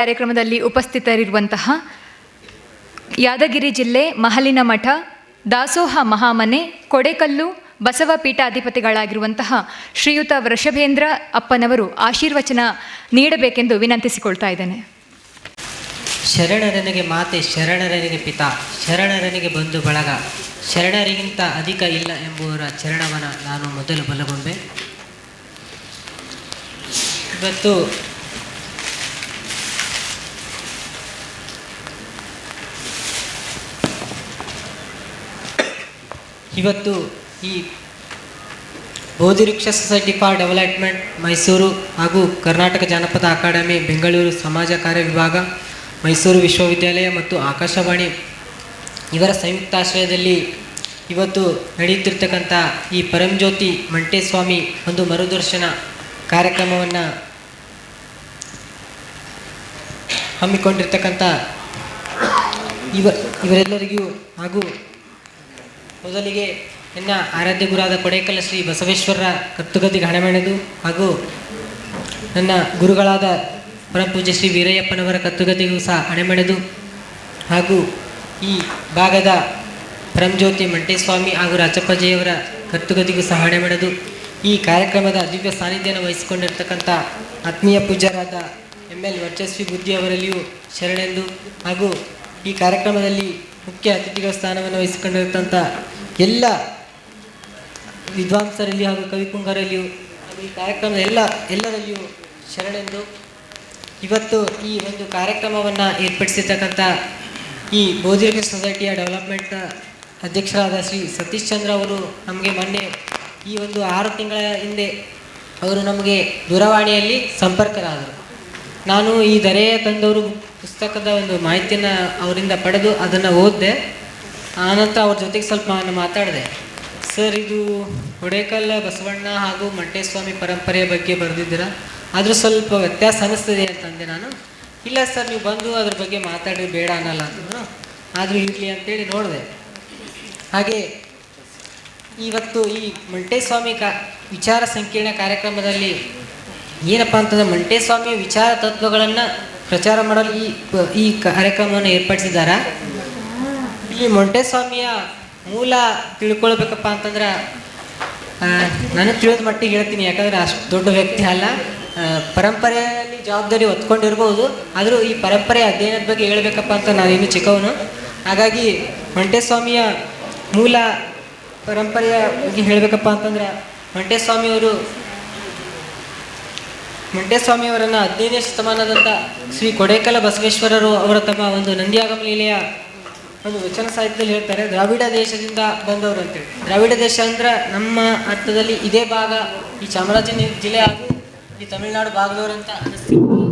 ಕಾರ್ಯಕ್ರಮದಲ್ಲಿ ಉಪಸ್ಥಿತರಿರುವಂತಹ ಯಾದಗಿರಿ ಜಿಲ್ಲೆ ಮಹಲಿನ ಮಠ ದಾಸೋಹ ಮಹಾಮನೆ ಕೊಡೆಕಲ್ಲು ಬಸವ ಪೀಠಾಧಿಪತಿಗಳಾಗಿರುವಂತಹ ಶ್ರೀಯುತ ವೃಷಭೇಂದ್ರ ಅಪ್ಪನವರು ಆಶೀರ್ವಚನ ನೀಡಬೇಕೆಂದು ವಿನಂತಿಸಿಕೊಳ್ತಾ ಇದ್ದೇನೆ. ಶರಣರನಿಗೆ ಮಾತೆ, ಶರಣರನಿಗೆ ಪಿತಾ, ಶರಣರನಿಗೆ ಬಂಧು ಬಳಗ, ಶರಣರಿಗಿಂತ ಅಧಿಕ ಇಲ್ಲ ಎಂಬುವರ ಚರಣವನ್ನು ನಾನು ಮೊದಲು ಬಲಗೊಂಡೆ. ಇವತ್ತು ಈ ಬೋಧಿವೃಕ್ಷ ಸೊಸೈಟಿ ಫಾರ್ ಡೆವಲಪ್ಮೆಂಟ್ ಮೈಸೂರು ಹಾಗೂ ಕರ್ನಾಟಕ ಜಾನಪದ ಅಕಾಡೆಮಿ ಬೆಂಗಳೂರು ಸಮಾಜ ಕಾರ್ಯ ವಿಭಾಗ, ಮೈಸೂರು ವಿಶ್ವವಿದ್ಯಾಲಯ ಮತ್ತು ಆಕಾಶವಾಣಿ ಇವರ ಸಂಯುಕ್ತಾಶ್ರಯದಲ್ಲಿ ಇವತ್ತು ನಡೆಯುತ್ತಿರ್ತಕ್ಕಂಥ ಈ ಪರಂಜ್ಯೋತಿ ಮಂಟೇಸ್ವಾಮಿ ಒಂದು ಮರುದರ್ಶನ ಕಾರ್ಯಕ್ರಮವನ್ನು ಹಮ್ಮಿಕೊಂಡಿರ್ತಕ್ಕಂಥ ಇವರೆಲ್ಲರಿಗೂ ಹಾಗೂ ಮೊದಲಿಗೆ ನನ್ನ ಆರಾಧ್ಯ ಗುರಾದ ಕೊಡೇಕಲ್ ಶ್ರೀ ಬಸವೇಶ್ವರರ ಕತ್ತುಗದ್ದಿಗೆ ಹಣಮೆಣೆದು ಹಾಗೂ ನನ್ನ ಗುರುಗಳಾದ ಪರಮಪೂಜ್ಯ ಶ್ರೀ ವೀರಯ್ಯಪ್ಪನವರ ಕತ್ತುಗದ್ದಿಗೂ ಸಹ ಹಣೆಮೆಣೆದು ಹಾಗೂ ಈ ಭಾಗದ ಪರಂಜ್ಯೋತಿ ಮಂಟೇಸ್ವಾಮಿ ಹಾಗೂ ರಾಚಪ್ಪಜ್ಜಿಯವರ ಕತ್ತುಗದ್ದಿಗೂ ಸಹ ಹಣೆಮೆಣೆದು ಈ ಕಾರ್ಯಕ್ರಮದ ದಿವ್ಯ ಸಾನ್ನಿಧ್ಯವನ್ನು ವಹಿಸಿಕೊಂಡಿರ್ತಕ್ಕಂಥ ಆತ್ಮೀಯ ಪೂಜ್ಯರಾದ ML ವರ್ಚಸ್ವಿ ಬುದ್ಧಿಯವರಲ್ಲಿಯೂ ಶರಣೆಂದು ಹಾಗೂ ಈ ಕಾರ್ಯಕ್ರಮದಲ್ಲಿ ಮುಖ್ಯ ಅತಿಥಿಗಳ ಸ್ಥಾನವನ್ನು ವಹಿಸಿಕೊಂಡಿರ್ತಂಥ ಎಲ್ಲ ವಿದ್ವಾಂಸರಲ್ಲಿ ಹಾಗೂ ಕವಿಪುಂಗರಲ್ಲಿಯೂ ಹಾಗೂ ಈ ಕಾರ್ಯಕ್ರಮದ ಎಲ್ಲರಲ್ಲಿಯೂ ಶರಣೆಂದು ಇವತ್ತು ಈ ಒಂದು ಕಾರ್ಯಕ್ರಮವನ್ನು ಏರ್ಪಡಿಸಿರ್ತಕ್ಕಂಥ ಈ ಬೋಧಿವೃಕ್ಷ ಸೊಸೈಟಿಯ ಡೆವಲಪ್ಮೆಂಟ್ ಅಧ್ಯಕ್ಷರಾದ ಶ್ರೀ ಸತೀಶ್ ಚಂದ್ರ ಅವರು ನಮಗೆ ಮೊನ್ನೆ ಈ ಒಂದು 6 ತಿಂಗಳ ಹಿಂದೆ ಅವರು ನಮಗೆ ದೂರವಾಣಿಯಲ್ಲಿ ಸಂಪರ್ಕರಾದರು. ನಾನು ಈ ದರೆಯ ತಂದವರು ಪುಸ್ತಕದ ಒಂದು ಮಾಹಿತಿಯನ್ನು ಅವರಿಂದ ಪಡೆದು ಅದನ್ನು ಓದಿದೆ. ಆನಂತರ ಅವ್ರ ಜೊತೆಗೆ ಸ್ವಲ್ಪ ನಾನು ಮಾತಾಡಿದೆ. ಸರ್, ಇದು ಕೊಡೇಕಲ್ ಬಸವಣ್ಣ ಹಾಗೂ ಮಂಟೇಸ್ವಾಮಿ ಪರಂಪರೆಯ ಬಗ್ಗೆ ಬರೆದಿದ್ದೀರಾ, ಆದರೂ ಸ್ವಲ್ಪ ವ್ಯತ್ಯಾಸ ಅನ್ನಿಸ್ತದೆ ಅಂತಂದೆ ನಾನು. ಇಲ್ಲ ಸರ್, ನೀವು ಬಂದು ಅದ್ರ ಬಗ್ಗೆ ಮಾತಾಡಿ ಬೇಡ ಅನ್ನಲ್ಲ ಅಂತಂದ್ರು. ಆದರೂ ಇರಲಿ ಅಂತೇಳಿ ನೋಡಿದೆ. ಹಾಗೆ ಇವತ್ತು ಈ ಮಂಟೇಸ್ವಾಮಿ ವಿಚಾರ ಸಂಕಿರಣ ಕಾರ್ಯಕ್ರಮದಲ್ಲಿ ಏನಪ್ಪ ಅಂತಂದರೆ ಮಂಟೇಸ್ವಾಮಿಯ ವಿಚಾರ ತತ್ವಗಳನ್ನು ಪ್ರಚಾರ ಮಾಡಲು ಈ ಕಾರ್ಯಕ್ರಮವನ್ನು ಏರ್ಪಡಿಸಿದ್ದಾರೆ. ಈ ಮಂಟೇಸ್ವಾಮಿಯ ಮೂಲ ತಿಳ್ಕೊಳ್ಬೇಕಪ್ಪ ಅಂತಂದ್ರೆ ನನಗೆ ತಿಳಿದ ಮಟ್ಟಿಗೆ ಹೇಳ್ತೀನಿ, ಯಾಕಂದರೆ ಅಷ್ಟು ದೊಡ್ಡ ವ್ಯಕ್ತಿ ಅಲ್ಲ. ಪರಂಪರೆಯಲ್ಲಿ ಜವಾಬ್ದಾರಿ ಹೊತ್ಕೊಂಡಿರ್ಬೋದು, ಆದರೂ ಈ ಪರಂಪರೆ ಅಧ್ಯಯನದ ಬಗ್ಗೆ ಹೇಳಬೇಕಪ್ಪ ಅಂತ ನಾನೇನು ಚಿಕ್ಕವನು. ಹಾಗಾಗಿ ಮಂಟೇಸ್ವಾಮಿಯ ಮೂಲ ಪರಂಪರೆಯ ಬಗ್ಗೆ ಹೇಳಬೇಕಪ್ಪ ಅಂತಂದ್ರೆ ಮಂಟೇಸ್ವಾಮಿಯವರನ್ನು 15ನೇ ಶತಮಾನದಂಥ ಶ್ರೀ ಕೊಡೇಕಲ ಬಸವೇಶ್ವರರು ಅವರ ತಮ್ಮ ಒಂದು ನಂದಿಯಾಗಮ ಲೀಲೆಯ ಒಂದು ವಚನ ಸಾಹಿತ್ಯದಲ್ಲಿ ಹೇಳ್ತಾರೆ, ದ್ರಾವಿಡ ದೇಶದಿಂದ ಬಂದವರು ಅಂತೇಳಿ. ದ್ರಾವಿಡ ದೇಶ ಅಂದ್ರೆ ನಮ್ಮ ಅರ್ಥದಲ್ಲಿ ಇದೇ ಭಾಗ, ಈ ಚಾಮರಾಜನಗರ ಜಿಲ್ಲೆ ಹಾಗೂ ಈ ತಮಿಳುನಾಡು ಭಾಗದವರು ಅಂತ ಅನ್ನಿಸ್ತಿರ್ಬೋದು.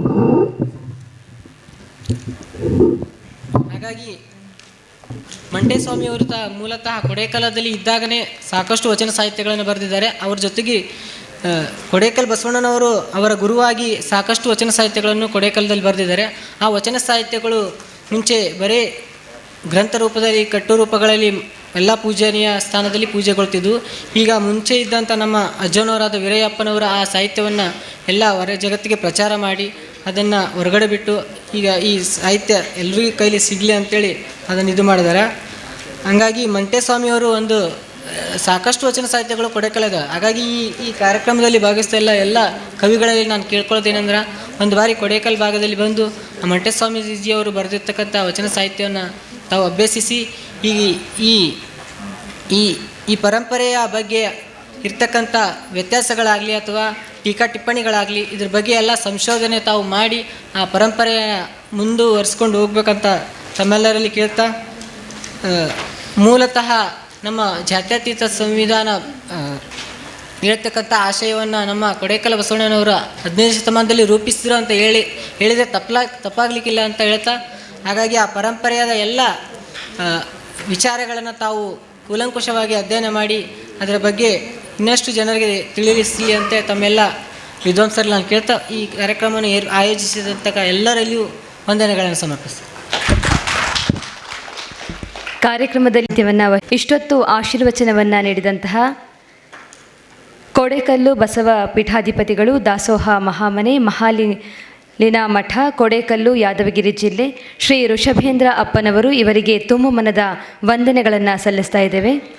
ಹಾಗಾಗಿ ಮಂಟೇಸ್ವಾಮಿಯವರು ಮೂಲತಃ ಕೊಡೇಕಲದಲ್ಲಿ ಇದ್ದಾಗನೇ ಸಾಕಷ್ಟು ವಚನ ಸಾಹಿತ್ಯಗಳನ್ನು ಬರೆದಿದ್ದಾರೆ. ಅವ್ರ ಜೊತೆಗೆ ಕೊಡೇಕಲ್ ಬಸವಣ್ಣನವರು ಅವರ ಗುರುವಾಗಿ ಸಾಕಷ್ಟು ವಚನ ಸಾಹಿತ್ಯಗಳನ್ನು ಕೊಡೇಕಲ್ದಲ್ಲಿ ಬರೆದಿದ್ದಾರೆ. ಆ ವಚನ ಸಾಹಿತ್ಯಗಳು ಮುಂಚೆ ಬರೀ ಗ್ರಂಥ ರೂಪದಲ್ಲಿ, ಕಟ್ಟುರೂಪಗಳಲ್ಲಿ ಎಲ್ಲ ಪೂಜನೀಯ ಸ್ಥಾನದಲ್ಲಿ ಪೂಜೆಗೊಳ್ತಿದ್ವು. ಈಗ ಮುಂಚೆ ಇದ್ದಂಥ ನಮ್ಮ ಅಜ್ಜನವರಾದ ವೀರಯ್ಯಪ್ಪನವರ ಆ ಸಾಹಿತ್ಯವನ್ನು ಎಲ್ಲ ಹೊರ ಜಗತ್ತಿಗೆ ಪ್ರಚಾರ ಮಾಡಿ ಅದನ್ನು ಹೊರಗಡೆ ಬಿಟ್ಟು ಈಗ ಈ ಸಾಹಿತ್ಯ ಎಲ್ರಿಗೂ ಕೈಲಿ ಸಿಗಲಿ ಅಂಥೇಳಿ ಅದನ್ನು ಇದು ಮಾಡಿದ್ದಾರೆ. ಹಂಗಾಗಿ ಮಂಟೇಸ್ವಾಮಿಯವರು ಒಂದು ಸಾಕಷ್ಟು ವಚನ ಸಾಹಿತ್ಯಗಳು ಕೊಡೇಕಲ್ಲಿದೆ. ಹಾಗಾಗಿ ಈ ಕಾರ್ಯಕ್ರಮದಲ್ಲಿ ಭಾಗವಹಿಸ್ತಾ ಎಲ್ಲ ಕವಿಗಳಲ್ಲಿ ನಾನು ಕೇಳ್ಕೊಳ್ಳೋದೇನೆಂದ್ರೆ, ಒಂದು ಬಾರಿ ಕೊಡೇಕಲ್ ಭಾಗದಲ್ಲಿ ಬಂದು ಮಂಟೇಸ್ವಾಮೀಜಿಯವರು ಬರೆದಿರ್ತಕ್ಕಂಥ ವಚನ ಸಾಹಿತ್ಯವನ್ನು ತಾವು ಅಭ್ಯಸಿಸಿ ಈ ಪರಂಪರೆಯ ಬಗ್ಗೆ ಇರ್ತಕ್ಕಂಥ ವ್ಯತ್ಯಾಸಗಳಾಗಲಿ ಅಥವಾ ಟೀಕಾ ಟಿಪ್ಪಣಿಗಳಾಗಲಿ ಇದ್ರ ಬಗ್ಗೆ ಎಲ್ಲ ಸಂಶೋಧನೆ ತಾವು ಮಾಡಿ ಆ ಪರಂಪರೆಯ ಮುಂದುವರಿಸ್ಕೊಂಡು ಹೋಗ್ಬೇಕಂತ ತಮ್ಮೆಲ್ಲರಲ್ಲಿ ಕೇಳ್ತಾ, ಮೂಲತಃ ನಮ್ಮ ಜಾತ್ಯತೀತ ಸಂವಿಧಾನ ಹೇಳ್ತಕ್ಕಂಥ ಆಶಯವನ್ನು ನಮ್ಮ ಕೊಡೇಕಲ ಬಸವಣ್ಣನವರು 15ನೇ ಶತಮಾನದಲ್ಲಿ ರೂಪಿಸಿದ್ರು ಅಂತ ಹೇಳಿದರೆ ತಪ್ಪಾಗಲಿಕ್ಕಿಲ್ಲ ಅಂತ ಹೇಳ್ತಾ, ಹಾಗಾಗಿ ಆ ಪರಂಪರೆಯಾದ ಎಲ್ಲ ವಿಚಾರಗಳನ್ನು ತಾವು ಕೂಲಂಕುಷವಾಗಿ ಅಧ್ಯಯನ ಮಾಡಿ ಅದರ ಬಗ್ಗೆ ಇನ್ನಷ್ಟು ಜನರಿಗೆ ತಿಳಿಸಲಿ ಅಂತ ತಮ್ಮೆಲ್ಲ ವಿದ್ವಾಂಸರಲ್ಲಿ ನಾನು ಕೇಳ್ತಾ ಈ ಕಾರ್ಯಕ್ರಮವನ್ನು ಆಯೋಜಿಸಿದಂಥ ಎಲ್ಲರಲ್ಲಿಯೂ ವಂದನೆಗಳನ್ನು ಸಮರ್ಪಿಸ್ತೀನಿ. ಕಾರ್ಯಕ್ರಮದಲ್ಲಿ ಇಷ್ಟೊತ್ತು ಆಶೀರ್ವಚನವನ್ನು ನೀಡಿದಂತಹ ಕೊಡೆಕಲ್ಲು ಬಸವ ಪೀಠಾಧಿಪತಿಗಳು, ದಾಸೋಹ ಮಹಾಮನೆ ಲೀನಾ ಮಠ, ಕೊಡೇಕಲ್ಲು, ಯಾದಗಿರಿ ಜಿಲ್ಲೆ, ಶ್ರೀ ಋಷಭೇಂದ್ರ ಅಪ್ಪನವರು ಇವರಿಗೆ ತುಂಬು ಮನದ ವಂದನೆಗಳನ್ನು ಸಲ್ಲಿಸ್ತಾ ಇದ್ದೇವೆ.